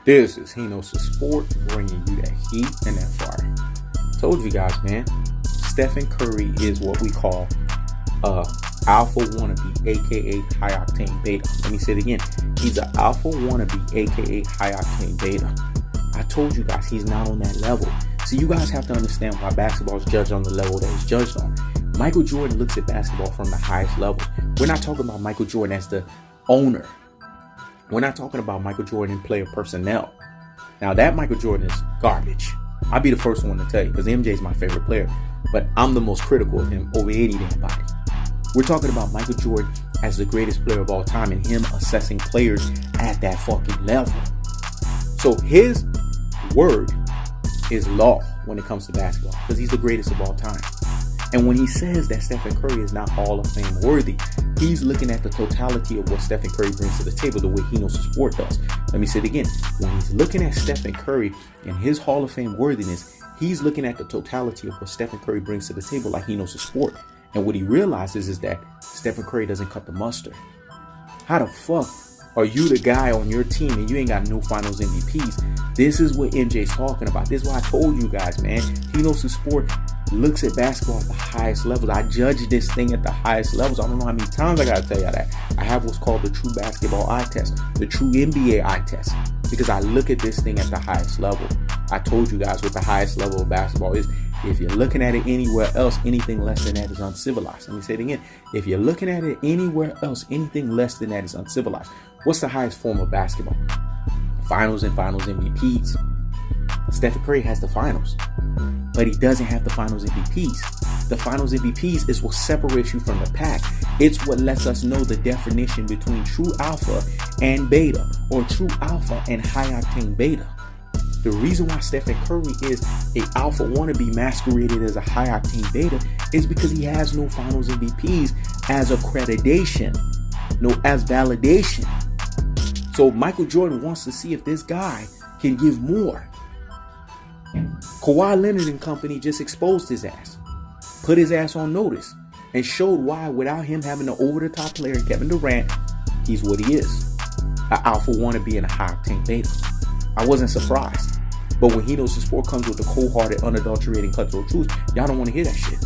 This is He Knows the Sport, bringing you that heat and that fire. Told you guys, man. Stephen Curry is what we call Alpha Wannabe, aka High Octane Beta. Let me say it again. He's an Alpha Wannabe, aka High Octane Beta. I told you guys he's not on that level. So you guys have to understand why basketball is judged on the level that it's judged on. Michael Jordan looks at basketball from the highest level. We're not talking about Michael Jordan as the owner. We're not talking about Michael Jordan in player personnel. Now that Michael Jordan is garbage. I'll be the first one to tell you because MJ is my favorite player. But I'm the most critical of him over any damn body. We're talking about Michael Jordan as the greatest player of all time and him assessing players at that fucking level. So his word is law when it comes to basketball because he's the greatest of all time. And when he says that Stephen Curry is not Hall of Fame worthy, he's looking at the totality of what Stephen Curry brings to the table the way He Knows the Sport does. Let me say it again. When he's looking at Stephen Curry and his Hall of Fame worthiness, he's looking at the totality of what Stephen Curry brings to the table like He Knows the Sport. And what he realizes is that Stephen Curry doesn't cut the mustard. How the fuck are you the guy on your team and you ain't got no finals MVPs? This is what MJ's talking about. This is why I told you guys, man. He Knows the Sport looks at basketball at the highest levels. I judge this thing at the highest levels. I don't know how many times I gotta tell you that. I have what's called the true basketball eye test, the true NBA eye test, because I look at this thing at the highest level. I told you guys what the highest level of basketball is. If you're looking at it anywhere else, anything less than that is uncivilized. Let me say it again. If you're looking at it anywhere else, anything less than that is uncivilized. What's the highest form of basketball? Finals and finals MVPs. Stephen Curry has the finals, but he doesn't have the finals MVPs. The finals MVPs is what separates you from the pack. It's what lets us know the definition between true alpha and beta, or true alpha and high octane beta. The reason why Stephen Curry is a alpha wannabe masqueraded as a high octane beta is because he has no finals MVPs as accreditation, no as validation. So Michael Jordan wants to see if this guy can give more. Kawhi Leonard and company just exposed his ass, put his ass on notice, and showed why without him having an over-the-top player, Kevin Durant, he's what he is, an alpha wannabe and a high octane beta. I wasn't surprised. But when He Knows the Sport comes with the cold-hearted, unadulterating, cutthroat truth, y'all don't want to hear that shit.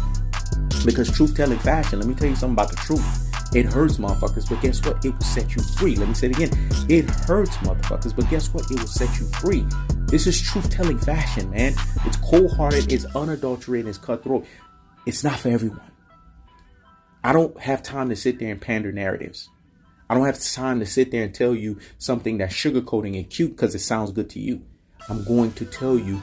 Because truth-telling fashion, let me tell you something about the truth. It hurts, motherfuckers, but guess what? It will set you free. Let me say it again. It hurts, motherfuckers, but guess what? It will set you free. This is truth-telling fashion, man. It's cold-hearted, it's unadulterated, it's cutthroat. It's not for everyone. I don't have time to sit there and pander narratives. I don't have time to sit there and tell you something that's sugarcoating and cute because it sounds good to you. I'm going to tell you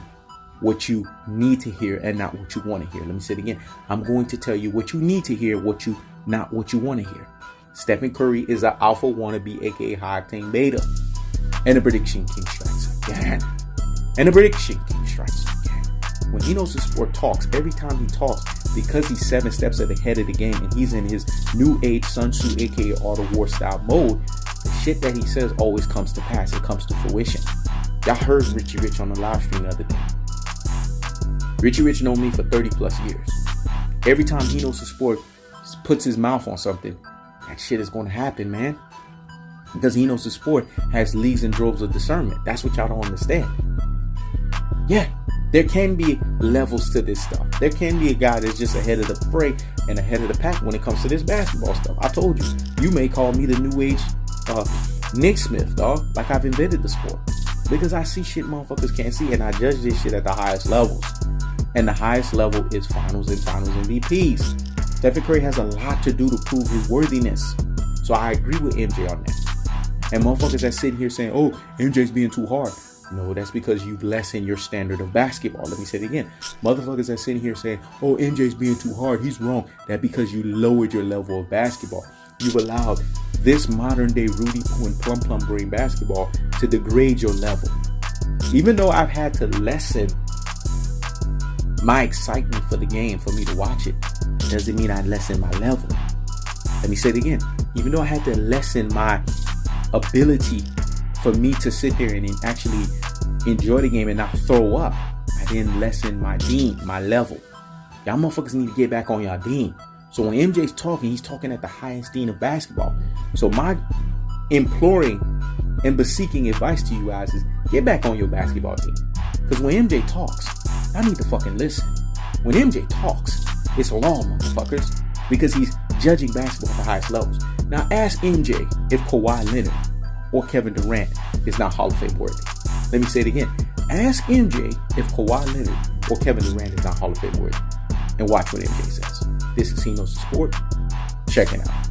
what you need to hear and not what you want to hear. Let me say it again. I'm going to tell you what you need to hear, not what you want to hear. Stephen Curry is an alpha wannabe, aka high octane beta. And the prediction king strikes again. When He Knows the Sport talks, every time he talks, because he's 7 steps ahead of the game and he's in his new age Sun Tzu, aka Art of War style mode, the shit that he says always comes to pass. It comes to fruition. Y'all heard Richie Rich on the live stream the other day. Richie Rich known me for 30 plus years. Every time He Knows the Sport puts his mouth on something, that shit is going to happen, man. Because He Knows the Sport has leagues and droves of discernment. That's what y'all don't understand. Yeah, there can be levels to this stuff. There can be a guy that's just ahead of the fray and ahead of the pack when it comes to this basketball stuff. I told you, you may call me the new age Nick Smith, dog. Like I've invented the sport. Because I see shit motherfuckers can't see, and I judge this shit at the highest levels. And the highest level is finals and finals MVPs. Stephen Curry has a lot to do to prove his worthiness. So I agree with MJ on that. And motherfuckers that sit here saying, oh, MJ's being too hard. No, that's because you've lessened your standard of basketball. Let me say it again. Motherfuckers that sit here saying, oh, MJ's being too hard, he's wrong. That's because you lowered your level of basketball. You've allowed this modern day Rudy Poo and Plum brain basketball to degrade your level. Even though I've had to lessen my excitement for the game for me to watch it, doesn't mean I lessen my level. Let me say it again. Even though I had to lessen my ability for me to sit there and actually enjoy the game and not throw up, I didn't lessen my level. Y'all motherfuckers need to get back on y'all dean. So when MJ's talking, he's talking at the highest dean of basketball. So my imploring and beseeching advice to you guys is get back on your basketball team. Because when MJ talks, I need to fucking listen. When MJ talks, it's law, motherfuckers, because he's judging basketball at the highest levels. Now ask MJ if Kawhi Leonard or Kevin Durant is not Hall of Fame worthy. Let me say it again. Ask MJ if Kawhi Leonard or Kevin Durant is not Hall of Fame worthy. And watch what MJ says. This is He Knows the Sport. Check it out.